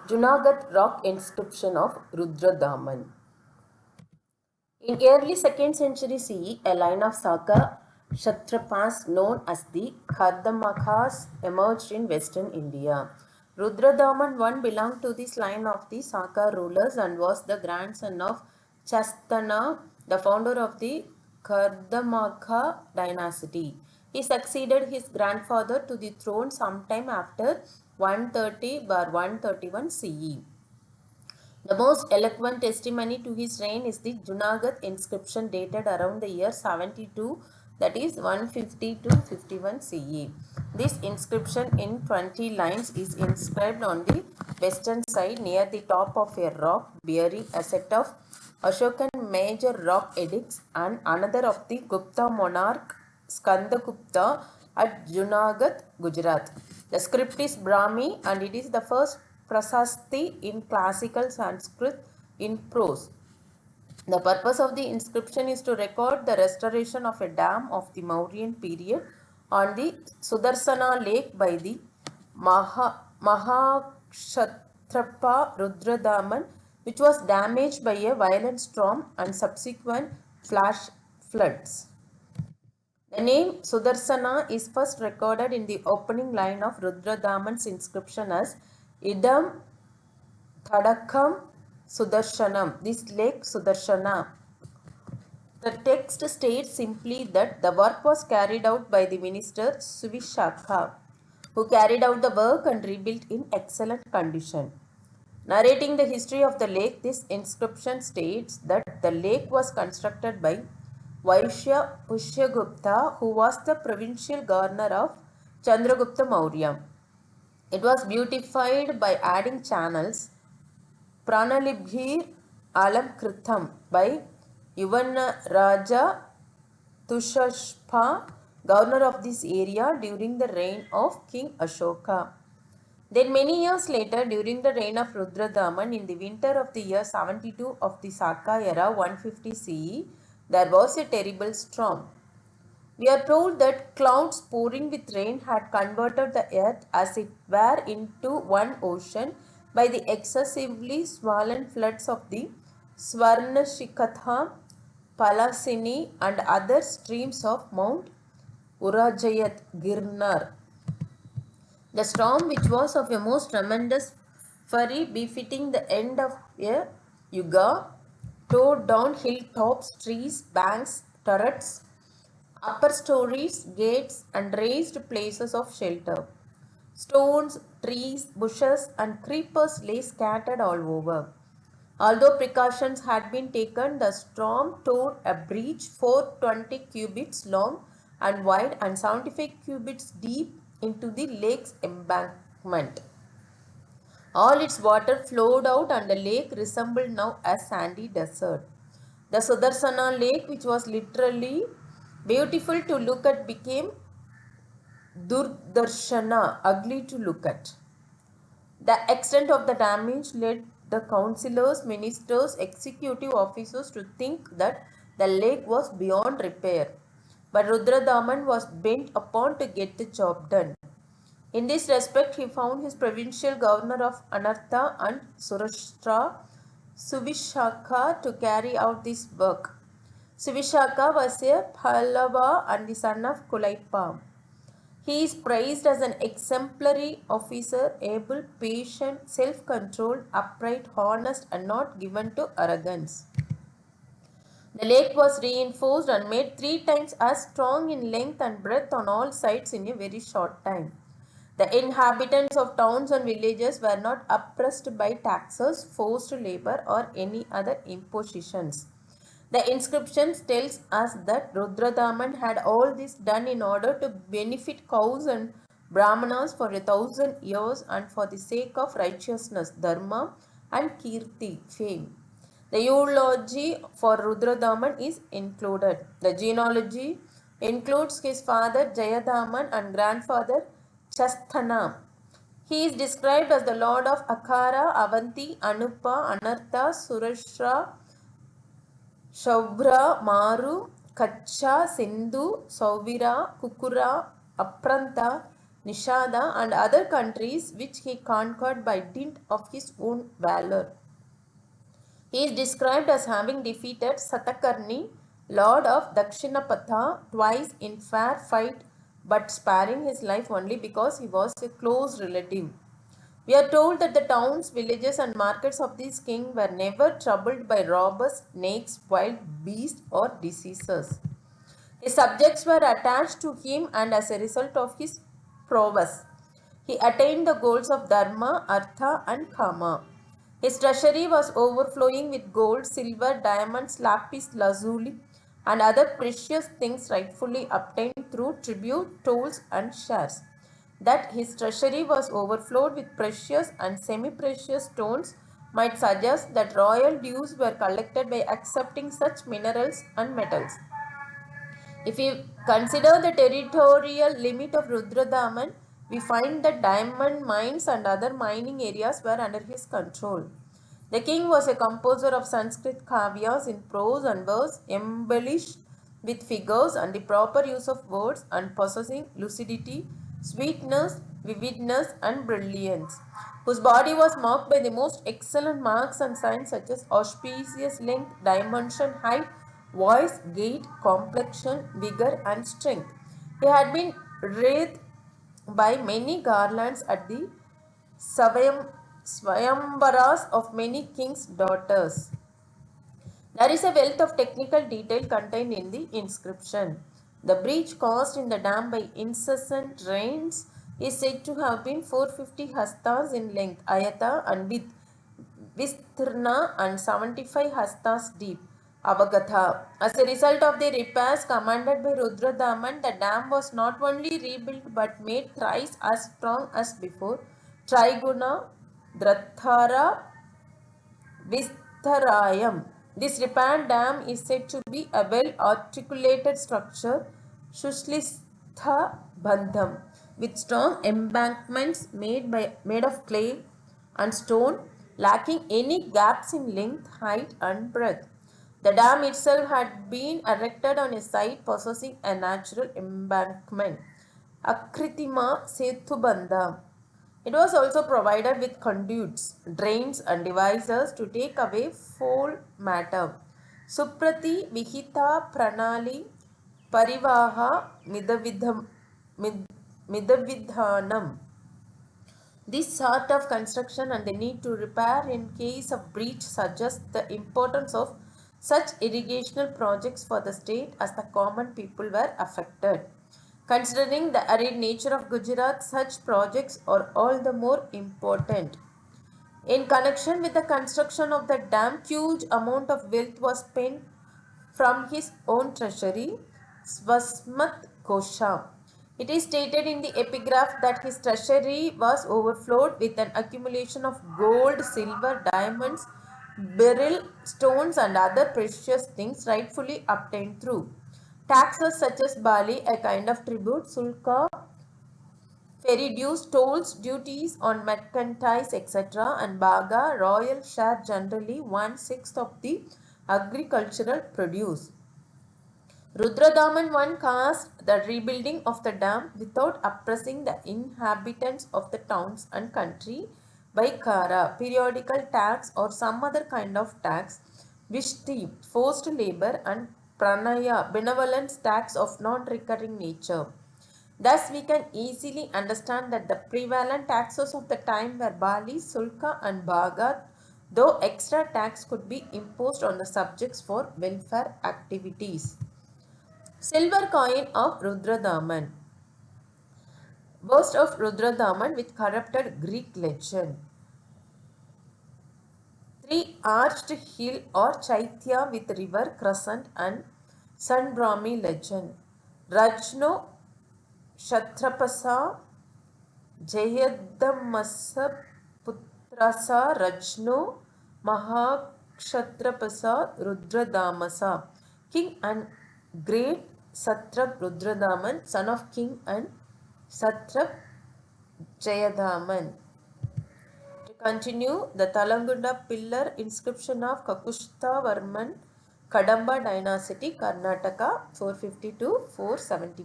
Junagadh Rock Inscription of Rudradaman. In early 2nd century CE, a line of Saka Kshatrapas known as the Kardamakas emerged in western India. Rudradaman I belonged to this line of the Saka rulers and was the grandson of Chastana, the founder of the Kardamaka dynasty. He succeeded his grandfather to the throne sometime after 130 or 131 CE. The most eloquent testimony to his reign is the Junagadh inscription dated around the year 72, that is 150 to 51 CE. This inscription in 20 lines is inscribed on the western side near the top of a rock bearing a set of Ashokan major rock edicts and another of the Gupta monarch Skandagupta at Junagadh, Gujarat. The script is Brahmi and it is the first prasasti in classical Sanskrit in prose. The purpose of the inscription is to record the restoration of a dam of the Mauryan period on the Sudarsana lake by the Mahakshatrapa Rudradaman, which was damaged by a violent storm and subsequent flash floods. The name Sudarsana is first recorded in the opening line of Rudradaman's inscription as Idam Thadakam Sudarshanam, this lake Sudarshana. The text states simply that the work was carried out by the minister Suvishakha, who carried out the work and rebuilt in excellent condition. Narrating the history of the lake, this inscription states that the lake was constructed by Vaishya Pushyagupta, who was the provincial governor of Chandragupta Maurya. It was beautified by adding channels, Pranalibhir Alamkritam by Yuvana Tushashpa, governor of this area during the reign of King Ashoka. Then many years later, during the reign of Rudradaman, in the winter of the year 72 of the Saka era 150 CE, there was a terrible storm. We are told that clouds pouring with rain had converted the earth as it were into one ocean by the excessively swollen floods of the Swarnashikatha, Palasini and other streams of Mount Urajayat Girnar. The storm, which was of a most tremendous fury befitting the end of a yuga, tore down hilltops, trees, banks, turrets, upper stories, gates, and raised places of shelter. Stones, trees, bushes, and creepers lay scattered all over. Although precautions had been taken, the storm tore a breach 420 cubits long and wide and 75 cubits deep into the lake's embankment. All its water flowed out and the lake resembled now a sandy desert. The Sudarsana lake, which was literally beautiful to look at, became Durdarshana, ugly to look at. The extent of the damage led the councillors, ministers, executive officers to think that the lake was beyond repair. But Rudradaman was bent upon to get the job done. In this respect, he found his provincial governor of Anartha and Surashtra, Suvishakha, to carry out this work. Suvishakha was a Pallava and the son of Kulaipa. He is praised as an exemplary officer, able, patient, self-controlled, upright, honest, and not given to arrogance. The lake was reinforced and made 3 times as strong in length and breadth on all sides in a very short time. The inhabitants of towns and villages were not oppressed by taxes, forced labor, or any other impositions. The inscription tells us that Rudradaman had all this done in order to benefit cows and brahmanas for 1,000 years and for the sake of righteousness, dharma, and kirti, fame. The eulogy for Rudradaman is included. The genealogy includes his father Jayadaman and grandfather Chasthana. He is described as the lord of Akara, Avanti, Anupa, Anartha, Surashra, Shaubra, Maru, Kacha, Sindhu, Sauvira, Kukura, Apranta, Nishada, and other countries which he conquered by dint of his own valor. He is described as having defeated Satakarni, lord of Dakshinapatha, twice in fair fight, but sparing his life only because he was a close relative. We are told that the towns, villages, and markets of this king were never troubled by robbers, snakes, wild beasts, or diseases. His subjects were attached to him, and as a result of his prowess, he attained the goals of Dharma, Artha, and Kama. His treasury was overflowing with gold, silver, diamonds, lapis lazuli, and other precious things rightfully obtained through tribute, tolls, and shares. That his treasury was overflowed with precious and semi-precious stones might suggest that royal dues were collected by accepting such minerals and metals. If we consider the territorial limit of Rudradaman, we find that diamond mines and other mining areas were under his control. The king was a composer of Sanskrit kavyas in prose and verse, embellished with figures and the proper use of words, and possessing lucidity, sweetness, vividness, and brilliance, whose body was marked by the most excellent marks and signs such as auspicious length, dimension, height, voice, gait, complexion, vigor, and strength. He had been wreathed by many garlands at the Swayamvaras of many kings' daughters. There is a wealth of technical detail contained in the inscription. The breach caused in the dam by incessant rains is said to have been 450 hastas in length, ayata, and with Vistirna, and 75 hastas deep, Avagatha. As a result of the repairs commanded by Rudradaman, the dam was not only rebuilt but made thrice as strong as before. Triguna, Drathara, Vistarayam. This repaired dam is said to be a well-articulated structure, Shushlistha Bandham, with strong embankments made of clay and stone, lacking any gaps in length, height, and breadth. The dam itself had been erected on a site possessing a natural embankment, Akritima Setubandha. It was also provided with conduits, drains, and divisors to take away foul matter. Suprati Vihita Pranali Parivaha Midavidhanam. This sort of construction and the need to repair in case of breach suggests the importance of such irrigational projects for the state as the common people were affected. Considering the arid nature of Gujarat, such projects are all the more important. In connection with the construction of the dam, huge amount of wealth was spent from his own treasury, Swasmat Kosha. It is stated in the epigraph that his treasury was overflowed with an accumulation of gold, silver, diamonds, beryl, stones, and other precious things rightfully obtained through taxes such as bali, a kind of tribute, sulka, ferry dues, tolls, duties on merchandise, etc., and baga, royal share, generally 1/6 of the agricultural produce. Rudradaman I caused the rebuilding of the dam without oppressing the inhabitants of the towns and country by kara, periodical tax, or some other kind of tax, vishti, forced labor, and pranaya, benevolence tax of non-recurring nature. Thus, we can easily understand that the prevalent taxes of the time were Bali, Sulka, and Bhagat, though extra tax could be imposed on the subjects for welfare activities. Silver coin of Rudradaman. Boast of Rudradaman with corrupted Greek legend. Three-arched hill or Chaitya with river crescent and Sunbrahmi legend. Rajno Kshatrapasa Jayadamasa Putrasa Rajno Mahakshatrapasa Rudradamasa. King and great Satrap Rudradaman, son of king and Satrap Jayadaman. To continue, the Talangunda pillar inscription of Kakushta Varman, Kadamba dynasty, Karnataka, 450 to 470.